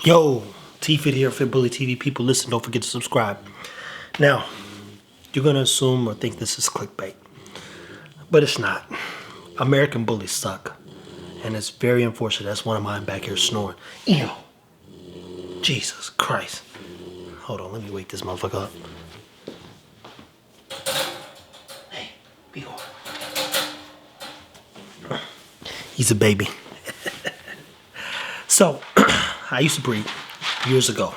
Yo, T-Fit here, Fit Bully TV. People, listen, don't forget to subscribe. Now, you're going to assume or think this is clickbait, but it's not. American bullies suck, and it's very unfortunate. That's one of mine back here snoring. Ew. Jesus Christ. Hold on, let me wake this motherfucker up. Hey, be quiet. He's a baby. So, I used to breed years ago.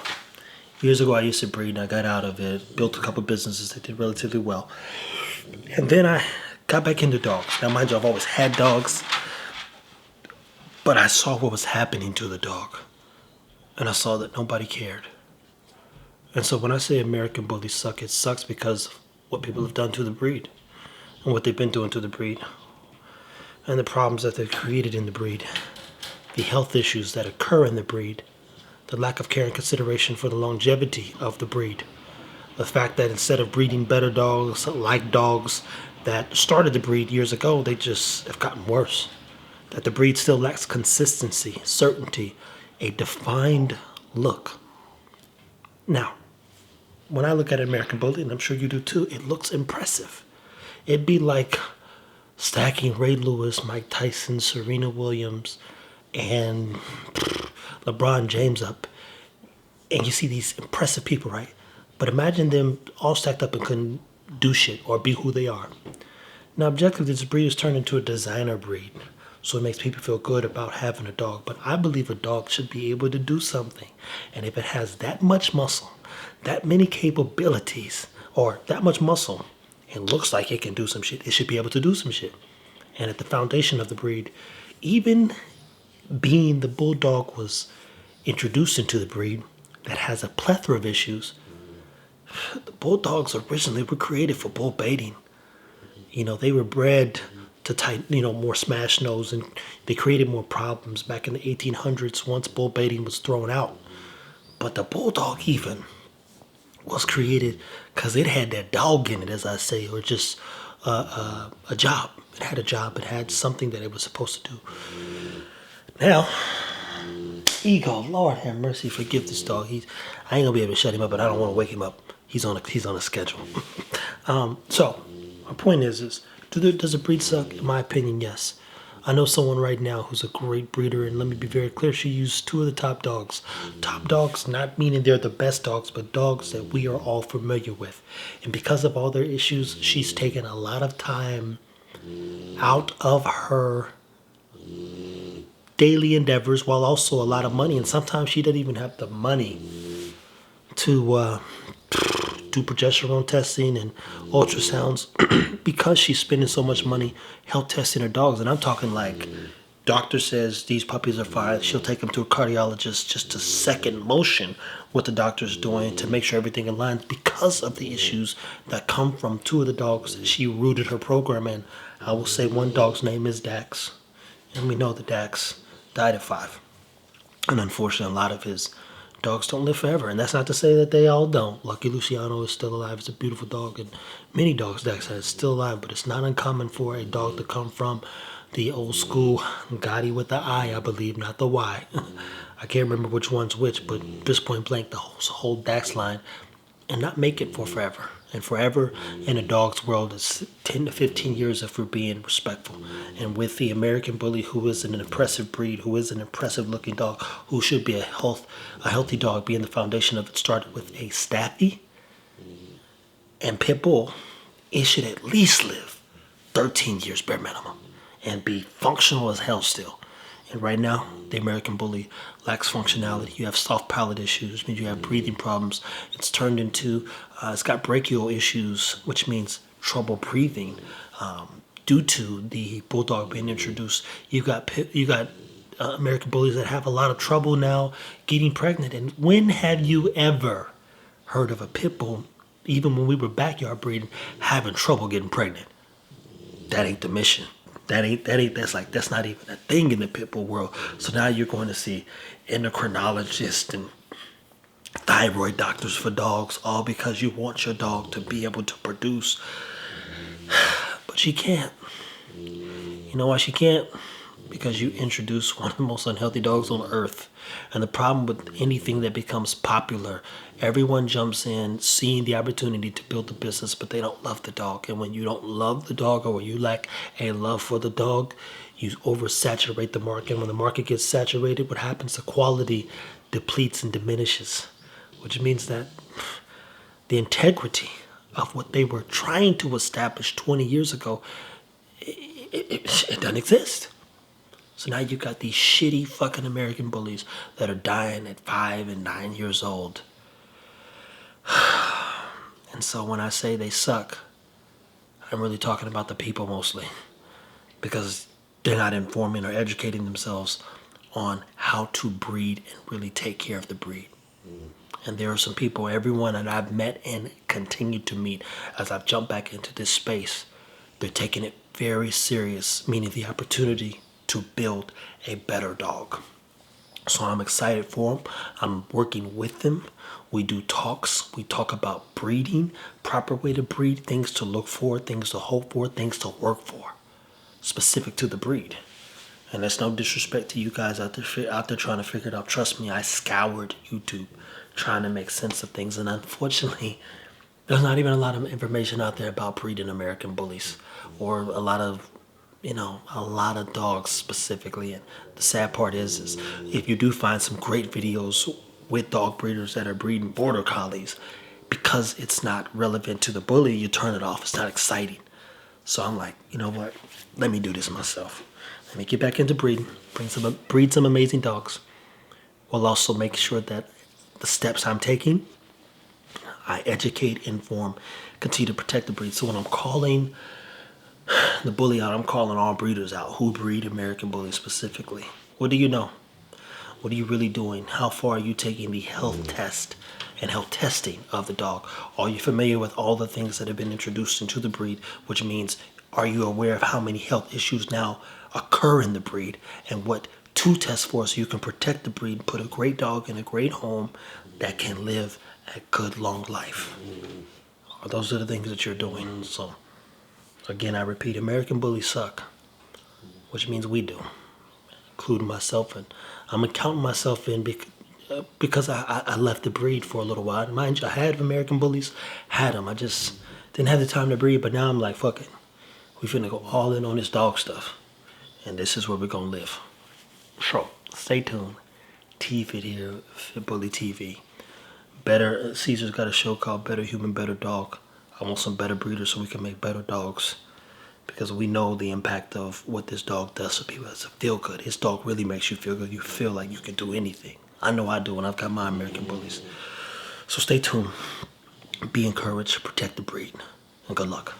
Years ago, I used to breed, and I got out of it. Built a couple businesses that did relatively well. And then I got back into dogs. Now, mind you, I've always had dogs. But I saw what was happening to the dog. And I saw that nobody cared. And so when I say American bullies suck, it sucks because of what people have done to the breed. And what they've been doing to the breed. And the problems that they've created in the breed. The health issues that occur in the breed. The lack of care and consideration for the longevity of the breed. The fact that instead of breeding better dogs, like dogs that started the breed years ago, they just have gotten worse. That the breed still lacks consistency, certainty, a defined look. Now, when I look at an American Bully, and I'm sure you do too, it looks impressive. It'd be like stacking Ray Lewis, Mike Tyson, Serena Williams, and LeBron James up, and you see these impressive people, right? But imagine them all stacked up and couldn't do shit or be who they are. Now, objectively, this breed is turned into a designer breed, so it makes people feel good about having a dog. But I believe a dog should be able to do something, and if it has that much muscle, that many capabilities, or that much muscle, and looks like it can do some shit, it should be able to do some shit. And at the foundation of the breed, even being the bulldog was introduced into the breed that has a plethora of issues. The bulldogs originally were created for bull baiting. You know, they were bred to type, more smash nose, and they created more problems back in the 1800s once bull baiting was thrown out. But the bulldog even was created because it had that dog in it, as I say, or just a job. It had a job. It had something that it was supposed to do. Now, Ego, Lord have mercy, forgive this dog. I ain't gonna be able to shut him up, but I don't want to wake him up. He's on a schedule. So, my point is does the breed suck? In my opinion, yes. I know someone right now who's a great breeder, and let me be very clear, she used two of the top dogs. Top dogs, not meaning they're the best dogs, but dogs that we are all familiar with. And because of all their issues, she's taken a lot of time out of her daily endeavors, while also a lot of money, and sometimes she doesn't even have the money to do progesterone testing and ultrasounds because she's spending so much money health testing her dogs. And I'm talking like, doctor says these puppies are fine, she'll take them to a cardiologist just to second motion what the doctor's doing to make sure everything aligns because of the issues that come from two of the dogs that she rooted her program in. I will say one dog's name is Dax, and we know that Dax died at 5. And unfortunately, a lot of his dogs don't live forever. And that's not to say that they all don't. Lucky Luciano is still alive. It's a beautiful dog. And many dogs Dax has still alive. But it's not uncommon for a dog to come from the old school Gotti with the I believe, not the Y. I can't remember which one's which, but just point blank, the whole Dax line, and not make it for forever. And forever in a dog's world is 10 to 15 years if we're being respectful. And with the American Bully, who is an impressive breed, who is an impressive looking dog, who should be a healthy dog, being the foundation of it, started with a Staffy and Pitbull, it should at least live 13 years bare minimum and be functional as hell still. And right now, the American Bully lacks functionality. You have soft palate issues, means you have breathing problems. It's turned into, it's got brachial issues, which means trouble breathing due to the bulldog being introduced. You got American Bullies that have a lot of trouble now getting pregnant. And when have you ever heard of a pit bull, even when we were backyard breeding, having trouble getting pregnant? That ain't the mission. That's not even a thing in the pit bull world. So now you're going to see endocrinologists and thyroid doctors for dogs, all because you want your dog to be able to produce. But she can't. You know why she can't? because you introduce one of the most unhealthy dogs on earth. And the problem with anything that becomes popular, everyone jumps in seeing the opportunity to build a business, but they don't love the dog. And when you don't love the dog, or when you lack a love for the dog, you oversaturate the market. And when the market gets saturated, what happens? The quality depletes and diminishes, which means that the integrity of what they were trying to establish 20 years ago, it doesn't exist. So now you got these shitty fucking American bullies that are dying at 5 and 9 years old. And so when I say they suck, I'm really talking about the people mostly, because they're not informing or educating themselves on how to breed and really take care of the breed. And there are some people, everyone that I've met and continue to meet as I've jumped back into this space, they're taking it very serious, meaning the opportunity to build a better dog. So I'm excited for them. I'm working with them. We do talks. We talk about breeding, proper way to breed, things to look for, things to hope for, things to work for, specific to the breed. And that's no disrespect to you guys out there trying to figure it out. Trust me, I scoured YouTube trying to make sense of things, and unfortunately, there's not even a lot of information out there about breeding American bullies, or a lot of dogs specifically. And the sad part is if you do find some great videos with dog breeders that are breeding border collies, because it's not relevant to the bully, you turn it off. It's not exciting. So I'm like, you know what? Let me do this myself. Let me get back into breeding, breed some amazing dogs, while also make sure that the steps I'm taking, I educate, inform, continue to protect the breed. So when I'm calling the bully out, I'm calling all breeders out who breed American bullies specifically. What do you know? What are you really doing? How far are you taking the health test and health testing of the dog? Are you familiar with all the things that have been introduced into the breed? Which means, are you aware of how many health issues now occur in the breed, and what to test for so you can protect the breed and put a great dog in a great home that can live a good long life? Those are the things that you're doing. So again, I repeat, American bullies suck, which means we do, including myself. And I'm counting myself in because I left the breed for a little while. Mind you, I had American bullies, had them. I just didn't have the time to breed, but now I'm like, fuck it. We finna go all in on this dog stuff. And this is where we're gonna live. So stay tuned. T-Fit here, Fit Bully TV. Caesar's got a show called Better Human, Better Dog. I want some better breeders so we can make better dogs, because we know the impact of what this dog does for people. It's a feel good. His dog really makes you feel good. You feel like you can do anything. I know I do when I've got my American bullies. So stay tuned. Be encouraged. Protect the breed. And good luck.